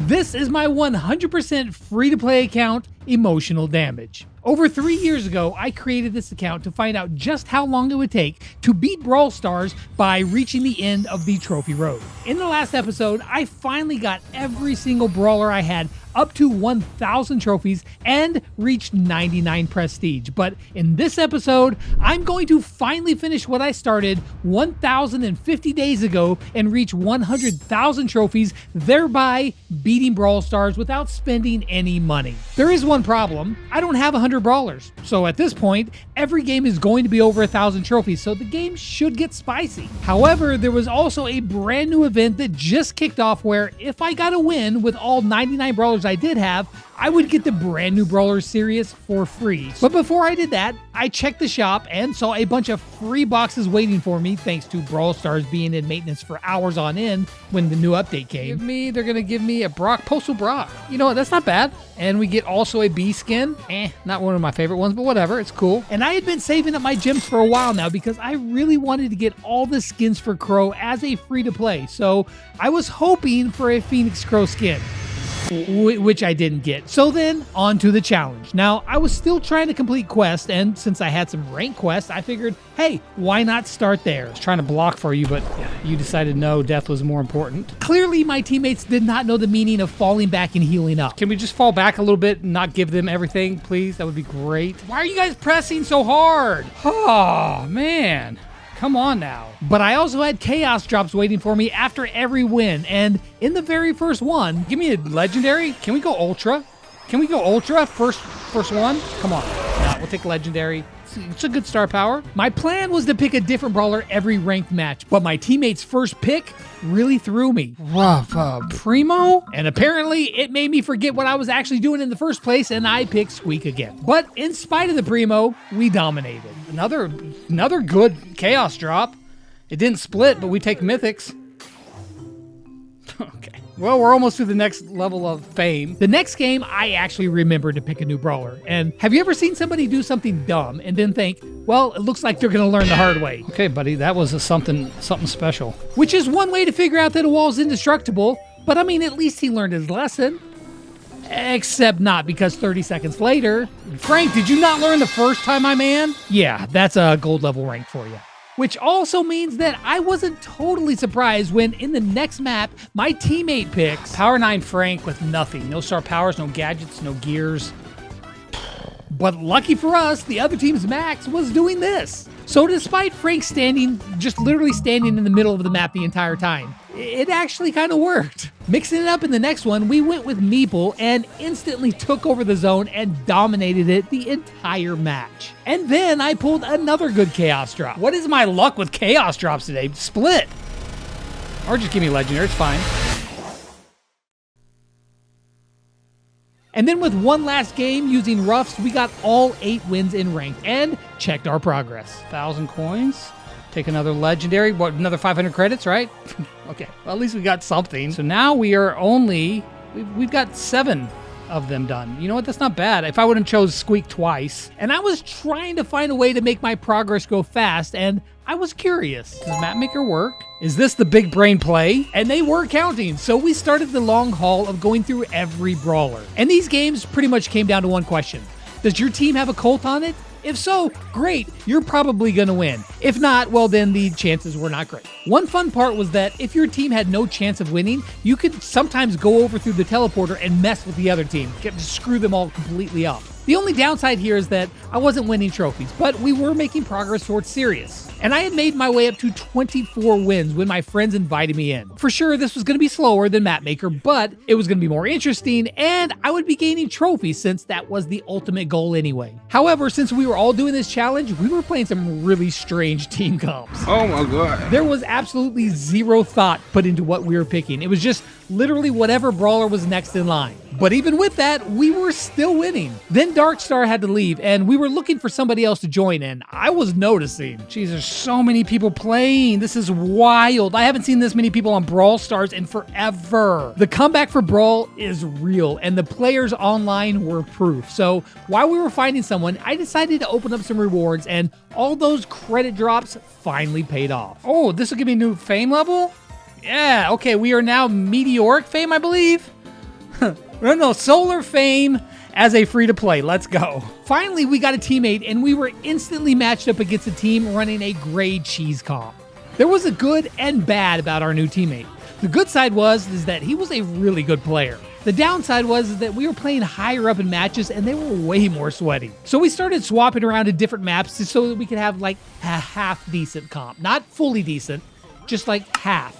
This is my 100% free-to-play account, Emotional Damage. Over 3 years ago, I created this account to find out just how long it would take to beat Brawl Stars by reaching the end of the trophy road. In the last episode, I finally got every single brawler I had up to 1,000 trophies and reached 99 prestige. But in this episode, I'm going to finally finish what I started 1,050 days ago and reach 100,000 trophies, thereby beating Brawl Stars without spending any money. There is one problem. I don't have 100 brawlers. So at this point, every game is going to be over 1,000 trophies, so the game should get spicy. However, there was also a brand new event that just kicked off where if I got a win with all 99 brawlers I did have, I would get the brand new brawler Sirius for free. But before I did that, I checked the shop and saw a bunch of free boxes waiting for me thanks to Brawl Stars being in maintenance for hours on end when the new update came. They're gonna give me a Postal Brock. You know what, that's not bad. And we get also a B skin. Not one of my favorite ones, but whatever, it's cool. And I had been saving up my gems for a while now because I really wanted to get all the skins for Crow as a free to play. So I was hoping for a Phoenix Crow skin, which I didn't get. So then, on to the challenge. Now, I was still trying to complete quests, and since I had some rank quests, I figured, hey, why not start there? I was trying to block for you, but you decided no, death was more important. Clearly, my teammates did not know the meaning of falling back and healing up. Can we just fall back a little bit and not give them everything, please? That would be great. Why are you guys pressing so hard? Oh, man. Come on now. But I also had chaos drops waiting for me after every win, and in the very first one, give me a legendary. Can we go ultra? Can we go ultra? First one? Come on. No, we'll take legendary. It's a good star power. My plan was to pick a different brawler every ranked match, but my teammate's first pick really threw me. Primo? And apparently it made me forget what I was actually doing in the first place, and I picked Squeak again. But in spite of the Primo, we dominated. Another good chaos drop. It didn't split, but we take mythics. Okay. Well, we're almost to the next level of fame. The next game, I actually remembered to pick a new brawler. And have you ever seen somebody do something dumb and then think, well, it looks like they're gonna learn the hard way? Okay, buddy, that was something special. Which is one way to figure out that a wall's indestructible, but I mean, at least he learned his lesson. Except not, because 30 seconds later, Frank, did you not learn the first time, my man? Yeah, that's a gold level rank for you. Which also means that I wasn't totally surprised when in the next map, my teammate picks Power 9 Frank with nothing. No star powers, no gadgets, no gears. But lucky for us, the other team's Max was doing this. So despite Frank just literally standing in the middle of the map the entire time, it actually kind of worked. Mixing it up in the next one, we went with Meeple and instantly took over the zone and dominated it the entire match. And then I pulled another good chaos drop. What is my luck with chaos drops today? Split. Or just give me legendary, it's fine. And then with one last game using Ruffs, we got all 8 wins in ranked and checked our progress. 1,000 coins. Take another legendary. What, another 500 credits, right? Okay, well, at least we got something. So now we are we've got 7 of them done. You know what? That's not bad. If I would have chose Squeak twice. And I was trying to find a way to make my progress go fast, and I was curious. Does Mapmaker work? Is this the big brain play? And they were counting, so we started the long haul of going through every brawler. And these games pretty much came down to one question. Does your team have a Colt on it? If so, great, you're probably gonna win. If not, well then the chances were not great. One fun part was that if your team had no chance of winning, you could sometimes go over through the teleporter and mess with the other team, screw them all completely up. The only downside here is that I wasn't winning trophies, but we were making progress towards Sirius. And I had made my way up to 24 wins when my friends invited me in. For sure, this was going to be slower than Mapmaker, but it was going to be more interesting, and I would be gaining trophies since that was the ultimate goal anyway. However, since we were all doing this challenge, we were playing some really strange team comps. Oh my god. There was absolutely zero thought put into what we were picking. It was just literally whatever brawler was next in line. But even with that, we were still winning. Then Darkstar had to leave, and we were looking for somebody else to join in. I was noticing. Jeez, there's so many people playing. This is wild. I haven't seen this many people on Brawl Stars in forever. The comeback for Brawl is real, and the players online were proof. So while we were finding someone, I decided to open up some rewards, and all those credit drops finally paid off. Oh, this will give me a new fame level? Yeah, okay, we are now meteoric fame, I believe. No, solar fame as a free-to-play. Let's go. Finally, we got a teammate, and we were instantly matched up against a team running a gray cheese comp. There was a good and bad about our new teammate. The good side is that he was a really good player. The downside was that we were playing higher up in matches and they were way more sweaty. So we started swapping around to different maps so that we could have like a half decent comp. Not fully decent, just like half,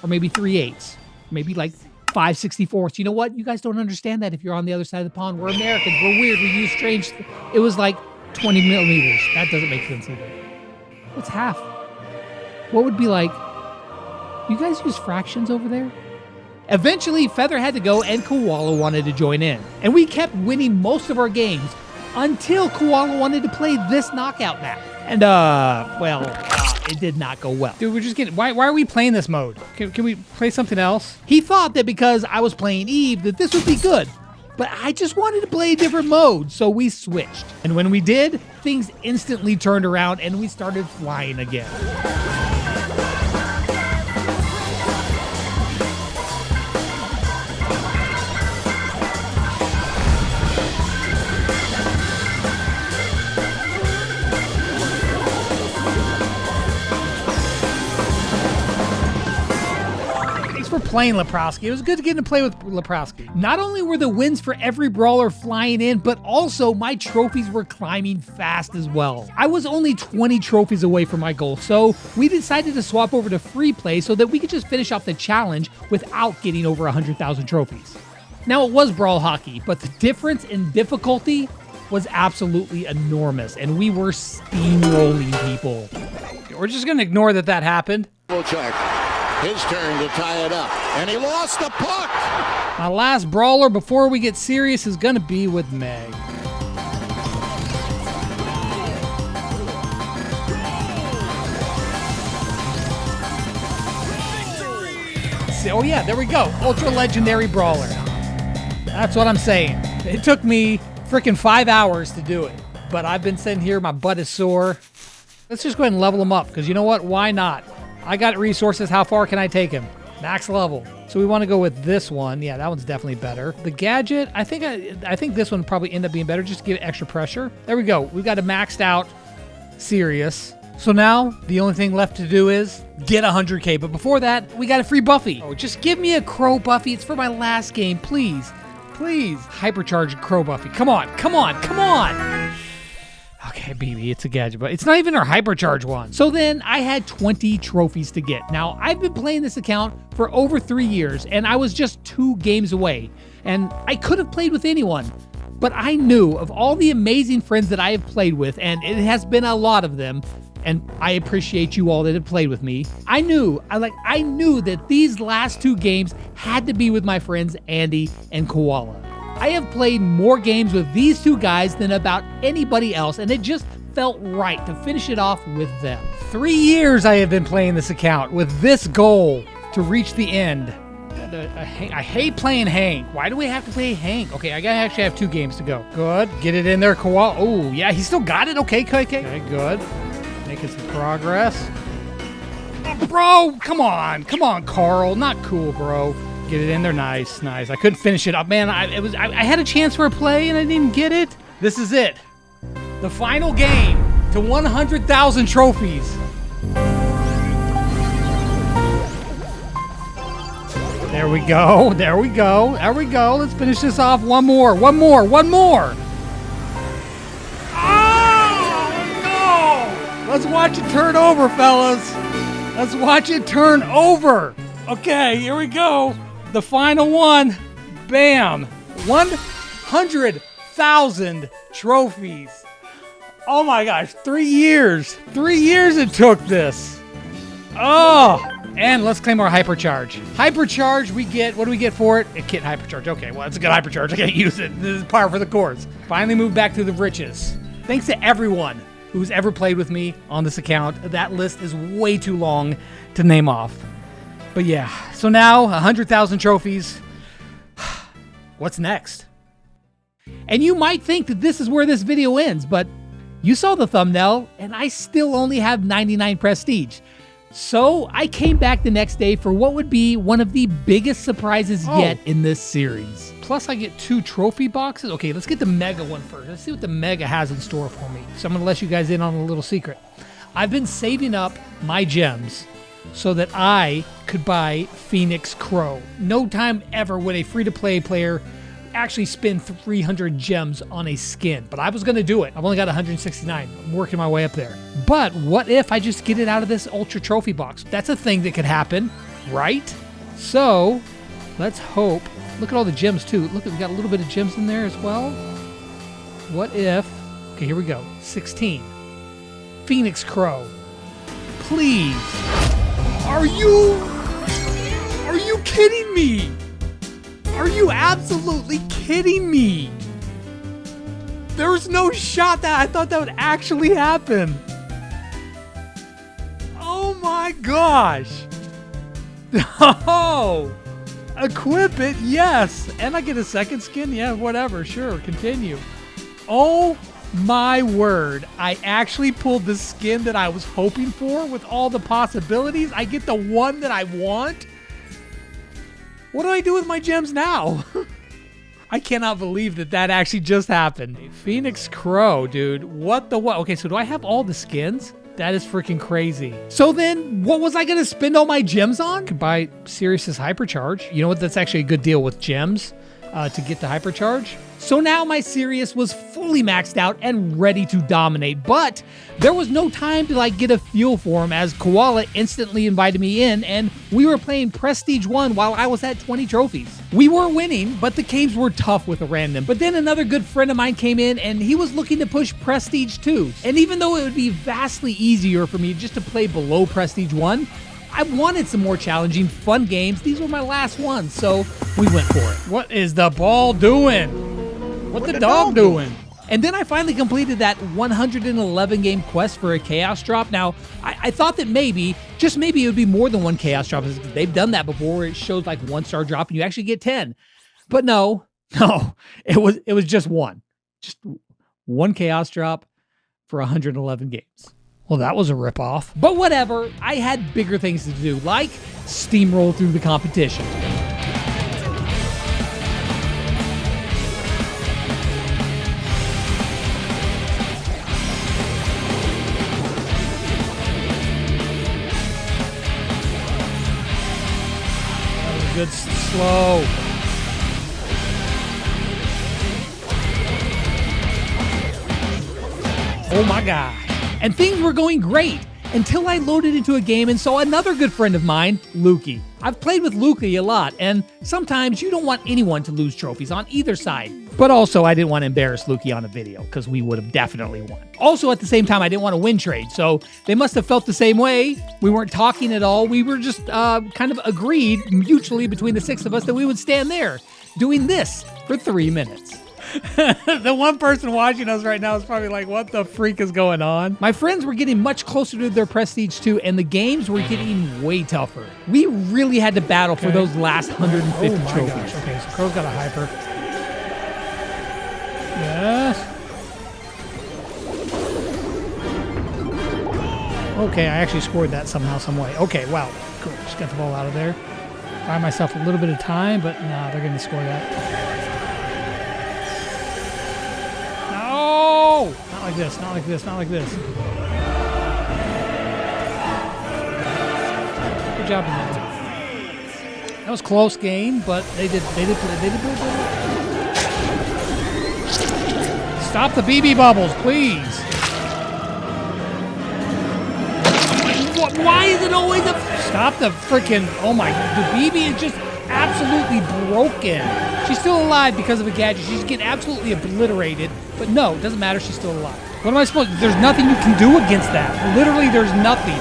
or maybe 3/8, maybe like 5/64. You know what? You guys don't understand that if you're on the other side of the pond. We're Americans. We're weird. We use strange. It was like 20 millimeters. That doesn't make sense either. What's half? What would be like? You guys use fractions over there? Eventually, Feather had to go and Koala wanted to join in. And we kept winning most of our games until Koala wanted to play this knockout map. And, it did not go well. Dude, we're just getting... Why are we playing this mode? Can we play something else? He thought that because I was playing Eve that this would be good. But I just wanted to play a different mode, so we switched. And when we did, things instantly turned around and we started flying again. Playing Leprowski. It was good to get to play with Leprowski. Not only were the wins for every brawler flying in, but also my trophies were climbing fast as well. I was only 20 trophies away from my goal, so we decided to swap over to free play so that we could just finish off the challenge without getting over 100,000 trophies. Now it was Brawl Hockey, but the difference in difficulty was absolutely enormous, and we were steamrolling people. We're just gonna ignore that happened. We'll check. His turn to tie it up, and he lost the puck. My last brawler before we get serious is gonna be with Meg. Oh yeah, there we go. Ultra legendary brawler. That's what I'm saying. It took me freaking 5 hours to do it, but I've been sitting here, my butt is sore. Let's just go ahead and level him up, because you know what? Why not? I got resources. How far can I take him? Max level. So we want to go with this one. Yeah, that one's definitely better. The gadget, I think this one probably end up being better just to give it extra pressure. There we go. We've got a maxed out Sirius. So now the only thing left to do is get 100K. But before that, we got a free Buffy. Oh, just give me a Crow Buffy. It's for my last game, please. Please. Hypercharged Crow Buffy. Come on, come on, come on. Okay, BB, it's a gadget, but it's not even our hypercharge one. So then I had 20 trophies to get. Now, I've been playing this account for over 3 years, and I was just 2 games away. And I could have played with anyone, but I knew of all the amazing friends that I have played with, and it has been a lot of them, and I appreciate you all that have played with me. I knew that these last 2 games had to be with my friends Andy and Koala. I have played more games with these 2 guys than about anybody else, and it just felt right to finish it off with them. 3 years I have been playing this account with this goal to reach the end. I hate playing Hank. Why do we have to play Hank? Okay, I gotta actually have 2 games to go. Good. Get it in there, Koala. Oh, yeah, he still got it. Okay, good. Making some progress. Oh, bro, come on, Carl. Not cool, bro. Get it in there. Nice. I couldn't finish it up, man. I had a chance for a play and I didn't get it. This is it. The final game to 100,000 trophies. There we go. Let's finish this off. One more. Oh, no! Let's watch it turn over, fellas. Let's watch it turn over. Okay, here we go. The final one. Bam. 100,000 trophies. Oh my gosh, 3 years. 3 years it took this. Oh, and let's claim our hypercharge. Hypercharge, we get, what do we get for it? A kit hypercharge. Okay, well, it's a good hypercharge. I can't use it. This is par for the course. Finally moved back to the riches. Thanks to everyone who's ever played with me on this account. That list is way too long to name off. But yeah, so now 100,000 trophies. What's next? And you might think that this is where this video ends, but you saw the thumbnail and I still only have 99 prestige. So I came back the next day for what would be one of the biggest surprises yet in this series. Plus I get 2 trophy boxes. Okay, let's get the Mega one first. Let's see what the Mega has in store for me. So I'm gonna let you guys in on a little secret. I've been saving up my gems so that I could buy Phoenix Crow. No time ever would a free-to-play player actually spend 300 gems on a skin, but I was gonna do it. I've only got 169. I'm working my way up there. But what if I just get it out of this Ultra Trophy box? That's a thing that could happen, right? So let's hope. Look at all the gems too. Look, we got a little bit of gems in there as well. What if, okay, here we go. 16. Phoenix Crow. Please. Are you kidding me? Are you absolutely kidding me? There's no shot that I thought that would actually happen. Oh my gosh. Oh, equip it, yes. And I get a second skin? Yeah, whatever, sure, continue. Oh my word. I actually pulled the skin that I was hoping for with all the possibilities. I get the one that I want. What do I do with my gems now? I cannot believe that that actually just happened. Phoenix Crow, dude. What the what? Okay, so do I have all the skins? That is freaking crazy. So then, what was I going to spend all my gems on? Could buy Sirius's Hypercharge. You know what? That's actually a good deal with gems to get the Hypercharge. So now my Sirius was fully maxed out and ready to dominate, but there was no time to get a feel for him as Koala instantly invited me in and we were playing Prestige 1 while I was at 20 trophies. We were winning, but the games were tough with a random. But then another good friend of mine came in and he was looking to push Prestige 2. And even though it would be vastly easier for me just to play below Prestige 1, I wanted some more challenging, fun games. These were my last ones, so we went for it. What is the ball doing? What the dog doing? And then I finally completed that 111 game quest for a Chaos Drop. Now, I thought that maybe, just maybe it would be more than one Chaos Drop. They've done that before where it shows 1-star drop and you actually get 10. But no, it was just one. Just one Chaos Drop for 111 games. Well, that was a ripoff. But whatever, I had bigger things to do, like steamroll through the competition. Good slow. Oh my gosh. And things were going great until I loaded into a game and saw another good friend of mine, Lukey. I've played with Lukey a lot, and sometimes you don't want anyone to lose trophies on either side. But also, I didn't want to embarrass Lukey on a video, because we would have definitely won. Also, at the same time, I didn't want to win trade, so they must have felt the same way. We weren't talking at all. We were just kind of agreed mutually between the 6 of us that we would stand there doing this for 3 minutes. The one person watching us right now is probably like, what the freak is going on? My friends were getting much closer to their Prestige 2, and the games were getting way tougher. We really had to battle for those last 150 trophies. Gosh. Okay, so Crow's got a hyper. Yes. Okay, I actually scored that somehow, some way. Okay, wow. Cool. Just got the ball out of there. Buy myself a little bit of time, but nah, they're going to score that. Not like this, not like this, not like this. Good job, man. That was close game, but they did play. Stop the BB bubbles, please. Why is it always a... Stop the freaking... Oh my... The BB is just absolutely broken. She's still alive because of a gadget. She's getting absolutely obliterated. But no, it doesn't matter. She's still alive. What am I supposed to... There's nothing you can do against that. Literally, there's nothing.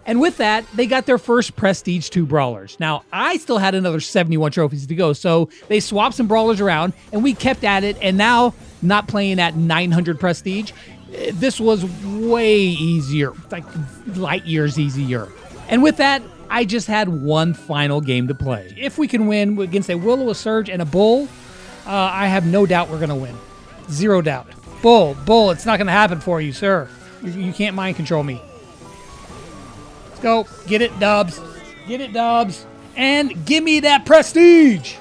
And with that, they got their first Prestige 2 Brawlers. Now, I still had another 71 trophies to go, so they swapped some Brawlers around, and we kept at it, and now, not playing at 900 Prestige, this was way easier, like light years easier. And with that, I just had one final game to play. If we can win against a Will-O, a Surge, and a Bull, I have no doubt we're going to win. Zero doubt. Bull, it's not going to happen for you, sir. You can't mind control me. Let's go. Get it, Dubs. Get it, Dubs. And give me that prestige.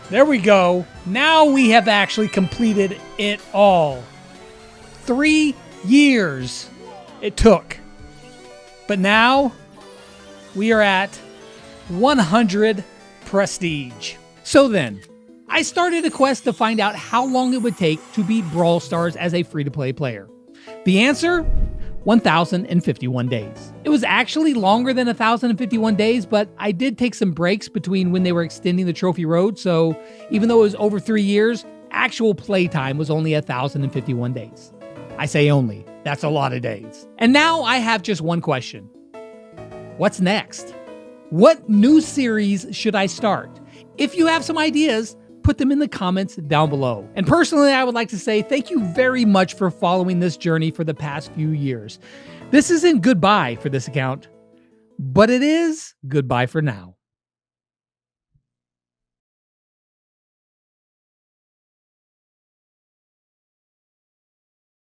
There we go. Now we have actually completed it all. 3 years it took. But now we are at 100 prestige. So then, I started a quest to find out how long it would take to beat Brawl Stars as a free-to-play player. The answer? 1,051 days. It was actually longer than 1,051 days, but I did take some breaks between when they were extending the trophy road, so even though it was over 3 years, actual playtime was only 1,051 days. I say only. That's a lot of days. And now I have just one question. What's next? What new series should I start? If you have some ideas, put them in the comments down below. And personally, I would like to say thank you very much for following this journey for the past few years. This isn't goodbye for this account, but it is goodbye for now.